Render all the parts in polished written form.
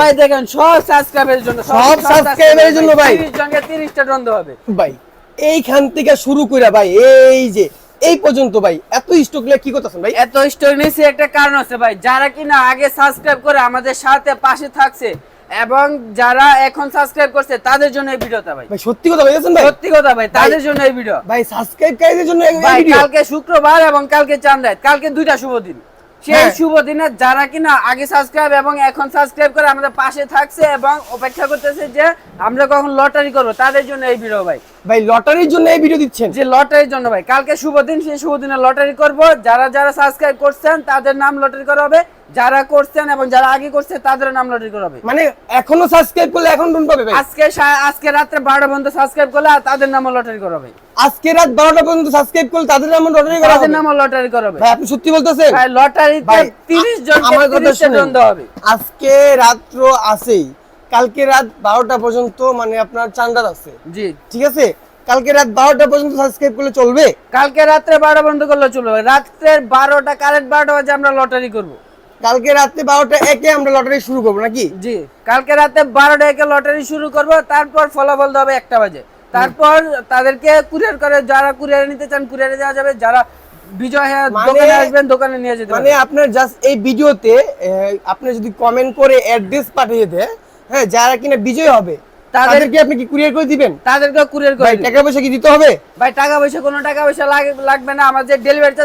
ভাই দেখেন সব সাবস্ক্রাইবারের জন্য ভাই 30 জনকে 30টা দ্বন্দ্ব হবে ভাই। এইখান থেকে শুরু করে ভাই এই যে এই পর্যন্ত ভাই এত স্টক নিয়ে কি করতেছেন ভাই? এত স্টক নিয়েছি একটা কারণ আছে ভাই, যারা কিনা আগে সাবস্ক্রাইব করে আমাদের সাথে পাশে থাকছে এবং যারা এখন সাবস্ক্রাইব করছে তাদের জন্য এই ভিডিওটা ভাই। ভাই সত্যি কথা বলেছেন ভাই? সত্যি কথা ভাই, তাদের জন্য এই ভিডিও ভাই। সাবস্ক্রাইবকারীদের জন্য এই ভাই। ভিডিও। কালকে শুক্রবার এবং কালকে চাঁদ রাত, কালকে দুইটা শুভ দিন। সেই শুভ দিনে যারা কিনা আগে সাবস্ক্রাইব এবং এখন সাবস্ক্রাইব করে আমাদের পাশে থাকছে এবং অপেক্ষা করতেছে যে আমরা কখন লটারি করব, তাদের জন্য এই ভিডিও ভাই। ভাই লটারির জন্য এই ভিডিও দিচ্ছেন? যে লটারির জন্য ভাই, কালকে শুভ দিন, সেই শুভ দিনে লটারি করব। যারা যারা সাবস্ক্রাইব করছেন তাদের নাম লটারি করা হবে, যারা করছেন এবং যারা আগে করছে তাদের নাম লটারি করা হবে। মানে এখনো সাবস্ক্রাইব করলে এখন ডোন পাবে ভাই? আজকে রাতে 12টা পর্যন্ত সাবস্ক্রাইব করলে তাদের নাম লটারি করা হবে। আজকে রাত 12টা পর্যন্ত সাবস্ক্রাইব করলে তাদের নাম লটারি করা হবে? তাদের নাম লটারি করা হবে। ভাই আপনি সত্যি বলতেছেন? ভাই লটারিতে 30 জনকে 30টা দ্বন্দ্ব হবে। আজকে রাত্র আছেই, কালকে রাত 12টা পর্যন্ত মানে আপনার চাঁদাত আছে। জি ঠিক আছে, কালকে রাত 12টা পর্যন্ত সাবস্ক্রাইব করলে চলবে? কালকে রাত্রে 12টা পর্যন্ত করলে চলবে। রাত্রের 12টা, কারেক্ট 12টা বাজে আমরা লটারি করব। কালকে রাতে 12টা একে আমরা লটারি শুরু করব নাকি? জি কালকে রাতে 12টা একে লটারি শুরু করব, তারপর ফলাফল হবে 1টা বাজে। তারপর তাদেরকে কুরিয়ার করে, যারা কুরিয়ারে নিতে চান কুরিয়ারে দেওয়া যাবে, যারা বিজয় দোকানে আসবেন দোকানে নিয়ে যেতে মানে আপনার জাস্ট এই ভিডিওতে আপনি যদি কমেন্ট করে অ্যাড্রেস পাঠিয়ে দেন, হ্যাঁ, যারা কিনা বিজয় হবে তাদেরকে আপনি কি কুরিয়ার করে দিবেন? তাদেরকে কুরিয়ার করে। ভাই টাকা পয়সা কি দিতে হবে? ভাই টাকা পয়সা কোনো টাকা পয়সা লাগবে না, আমাদের ডেলিভারি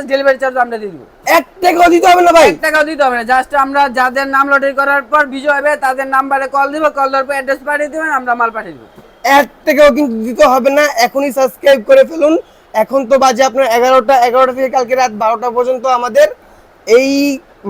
চার্জ আমরা দিয়ে দিব। 1 টাকাও দিতে হবে না ভাই? 1 টাকাও দিতে হবে না, জাস্ট আমরা যাদের নাম লটারি করার পর বিজয় হবে তাদের নাম্বারে কল দিব, কল দেওয়ার পর অ্যাড্রেস পাঠিয়ে দিবেন, আমরা মাল পাঠিয়ে দিব। 1 টাকাও কিন্তু দিতে হবে না, এখনই সাবস্ক্রাইব করে ফেলুন। এখন তো বাজে আপনার 11টা থেকে কালকে রাত 12টা পর্যন্ত আমাদের এই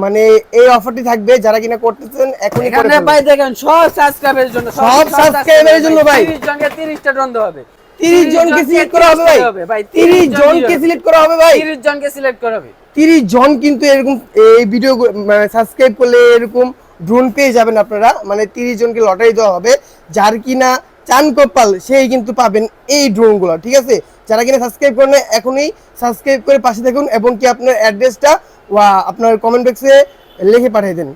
মানে এই অফারটি থাকবে। যারা কিনা করতেছেন এখনই করে এখানে ফেলুন। ভাই দেখেন সব সাবস্ক্রাইবারের জন্য সব সাবস্ক্রাইবারের জন্য ভাই 30 জনকে 30টা দ্বন্দ্ব হবে। 30 জনকে সিলেক্ট করা হবে ভাই? 30 জনকে সিলেক্ট করা হবে ভাই? 30 জনকে সিলেক্ট করা হবে। 30 জন কিন্তু এরকম এই ভিডিও সাবস্ক্রাইব করলে এরকম ড্রোন পেয়ে যাবেন আপনারা। মানে 30 জনকে লটারি দেওয়া হবে, যার কিনা চান কপাল সেই কিন্তু পাবেন এই ড্রোনগুলো। ঠিক আছে, যারা কিনা সাবস্ক্রাইব করেন এখনই সাবস্ক্রাইব করে পাশে থাকুন এবং কি আপনার অ্যাড্রেসটা আপনার কমেন্ট বক্সে লিখে পাঠিয়ে দেন।